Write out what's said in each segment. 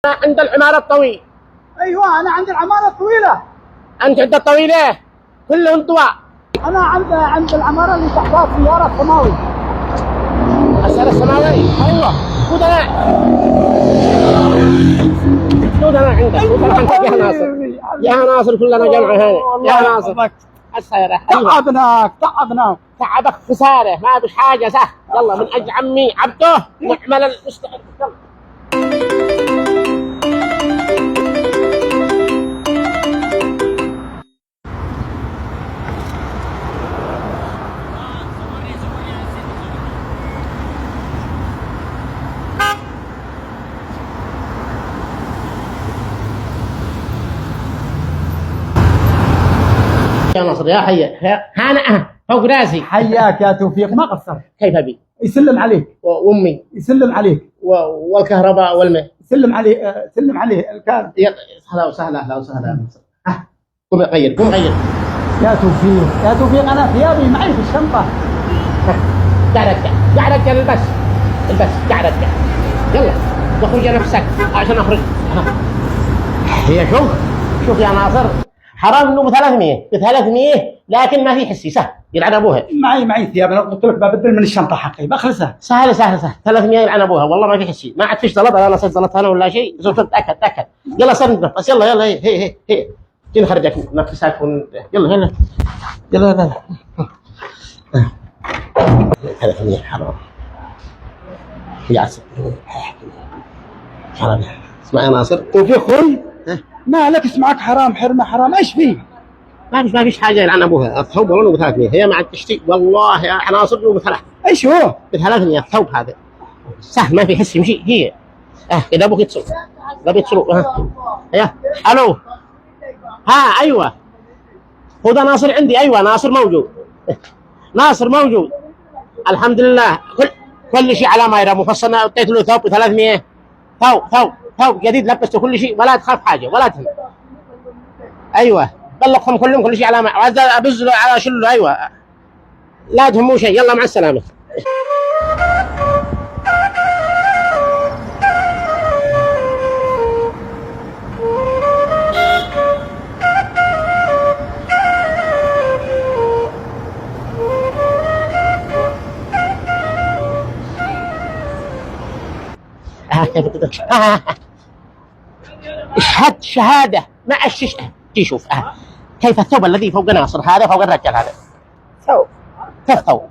عند العمارة الطويل. ايوه انا عند العماره الطويله. انت عند الطويلة كلهم طوال. انا عند العماره اللي تحتها سياره سماوي. السيارة السماوي. ايوه خذ انا عندك يا ناصر. يا ناصر كلنا جمعة هنا يا ناصر. السيارة تعبناك تعبك خسارة ما فيش حاجة سهل. يلا من أجل عمي عبده نعمل المستقبل. يا ناصر يا حي هانا فوق راسي. حياك يا توفيق ما قصرت. كيف ابي؟ يسلم عليك. وامي يسلم عليك. والكهرباء والماء. سلم عليه سلم عليه الكان. يلا اهلا وسهلا اهلا وسهلا. قوم غير قوم غير. يا توفيق انا ثيابي معي في الشنطه. قاعد البس قاعد يلا واخرج نفسك عشان اخرج. هي شوف يا ناصر حرام انه ب 300 لكن ما في حسي سهل يلعن ابوها. معي ثياب انا قلت لك ببدل من الشنطه حقي بخلصها. سهل 300 يلعن ابوها والله ما في حسي. ما عاد فيش زلط انا صرت زلط انا ولا شيء. زرت تاكد يلا صرت نتنفس. يلا هي جينا خرجك نفسك يلا 300 حرام يا عسل. حرام اسمع يا ناصر. توفيق اخوي ما لك اسمعك حرام حرام ايش فيه؟ ما فيش حاجه يلعن ابوها. الثوب والله ب 300 هي ما عاد تشتي والله يا ناصر ب 300. ايش هو؟ ب 300 الثوب هذا سهل ما في حس يمشي. هي اذا ابوك يتصل يا الو ايوه خذ ناصر عندي. ايوه ناصر موجود الحمد لله. كل شيء على ما يرى مفصلنا. اعطيت له ثوب ب 300. ثوب جديد لبسته كل شيء ولا تخاف حاجه ولا تهم. ايوه بلغهم كلهم كل شيء على ما ابز له على شله. ايوه لا تهموا شيء. يلا مع السلامه. اشهد شهاده ما اشهد. شوف كيف الثوب الذي فوق ناصر هذا فوق الرجال هذا ثوب. كيف ثوب؟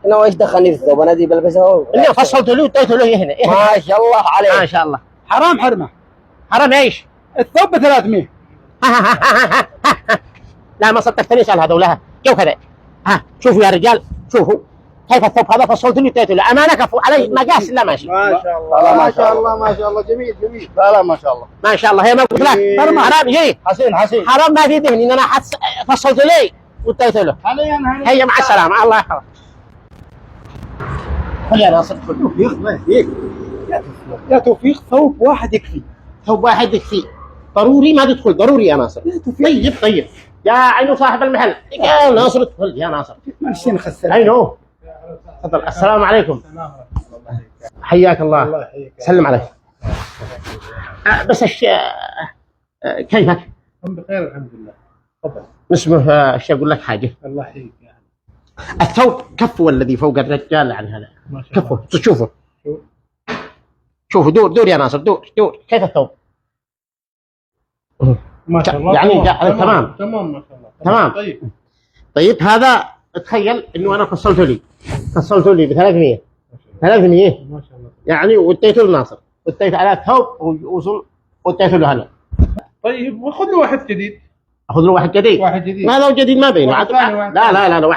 انا ايش دخلني في الثوب؟ انا دي بلبسه. اللي فصلت له واديت له هنا. ما شاء الله عليك. ما شاء الله. حرام ايش؟ الثوب ب 300. لا ما صدقتني. اسال هذولها جو كذا. شوفوا يا رجال شوفوا كيف الثوب هذا فصلت له واديت له. امانه كفو علي مقاس لا ماشي. ما شاء الله جميل. لا ما شاء الله. ما شاء الله. هي ما قلت لك حرام جي حسين حرام ما في دهن ان انا فصلت له واديت له. هيا مع السلامه الله يحفظك. خذ يا ناصر يا توفيق ثوب واحد يكفي. ثوب واحد يكفي. ضروري ما تدخل ضروري يا ناصر. طيب يا عينو صاحب المحل يا ناصر ادخل يا ناصر. ماشي نخسر. عينو تفضل. السلام عليكم. حياك الله. سلم عليك. بس كيفك؟ بخير الحمد لله. تفضل. اسمه اقول لك حاجه. الله يحييك يعني. الثوب كفه الذي فوق الرجال عن هذا كفه. شوفوا دور يا ناصر دور كيف الثوب؟ ما شاء الله. يعني تمام ما شاء الله. تمام. طيب هذا تخيل انه انا فصلته لي ب 300 ما شاء الله. يعني واديته لناصر واديت على الثوب ووصل واديته له هنا. طيب وخذ له واحد جديد. اخذ له واحد جديد. ما لو جديد ما بينه. لا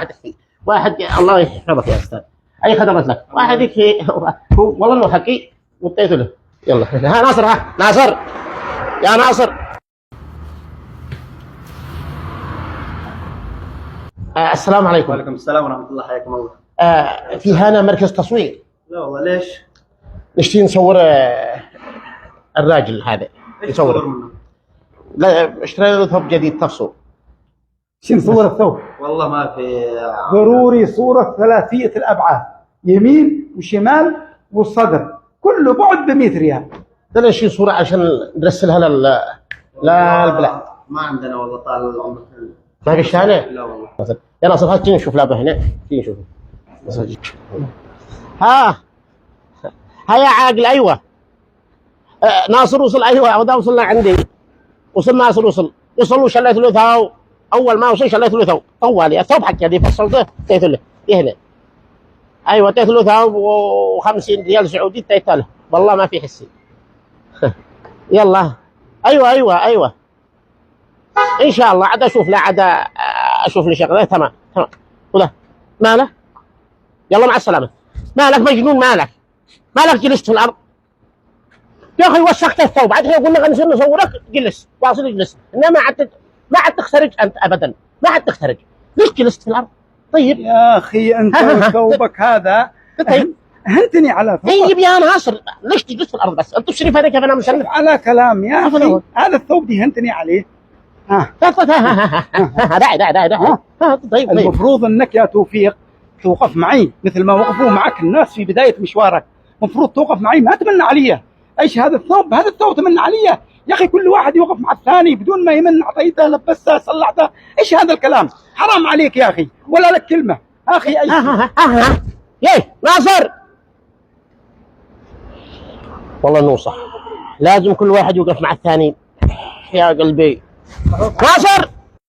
واحد الله يحفظك يا استاذ. اي خدمت لك واحد يكفي. هو والله انه حكي واديته له. يلا ناصر يا ناصر. السلام عليكم. وعليكم السلام ورحمة الله. حياكم الله. في هنا مركز تصوير. لا والله ليش؟ نشتي نصور الراجل هذا يصور. لا اشترينا له ثوب جديد تفصل. شنو صور الثوب؟ والله ما في. ضروري صورة ثلاثية الأبعاد، يمين وشمال والصدر، كله بعد ب 100 ريال. ترى شي صورة عشان نرسلها للبلاد. ما عندنا والله طال العمر. ما في الشارع؟ لا والله. يا ناصر هات تيجي نشوف لعبة هنا، تيجي نشوف. ها يا عاقل. ايوه ناصر وصل. ايوه وده وصلنا عندي. وصل ناصر وصل وشليت له ثاو. اول ما وصل شليت له ثاو طوال يا ثوب حق هذه فصلته اديت له هنا. ايوه اديت له ثاو و50 ريال سعودي اديت له والله ما في حسي. يلا ايوه ان شاء الله عاد اشوف لا عاد اشوف لي شغله. تمام وده ماله. يلا مع السلامه. مالك مجنون؟ مالك جلست في الارض يا اخي؟ وسخت الثوب عاد يقول لك نصير نصورك. جلس واصل اجلس. انما ما عاد تخترج انت ابدا. ما عاد تخترج. ليش جلست في الارض؟ طيب يا اخي انت وثوبك هذا طيب هنتني على ثوبك. طيب يا ناصر ليش تجلس في الارض بس؟ انت شريف هذا كيف انا مسلم على كلام يا اخي هذا الثوب دي هنتني عليه. داعي. طيب المفروض انك يا توفيق توقف معي مثل ما وقفوا معك الناس في بدايه مشوارك. المفروض توقف معي ما تمن علي. ايش هذا الثوب؟ هذا الثوب تمن علي يا اخي. كل واحد يوقف مع الثاني بدون ما يمن. اعطيته لبسته صلحته. ايش هذا الكلام؟ حرام عليك يا اخي. ولا لك كلمه اخي. ايش ياي ناصر والله نوصح. لازم كل واحد يوقف مع الثاني يا قلبي. ناصر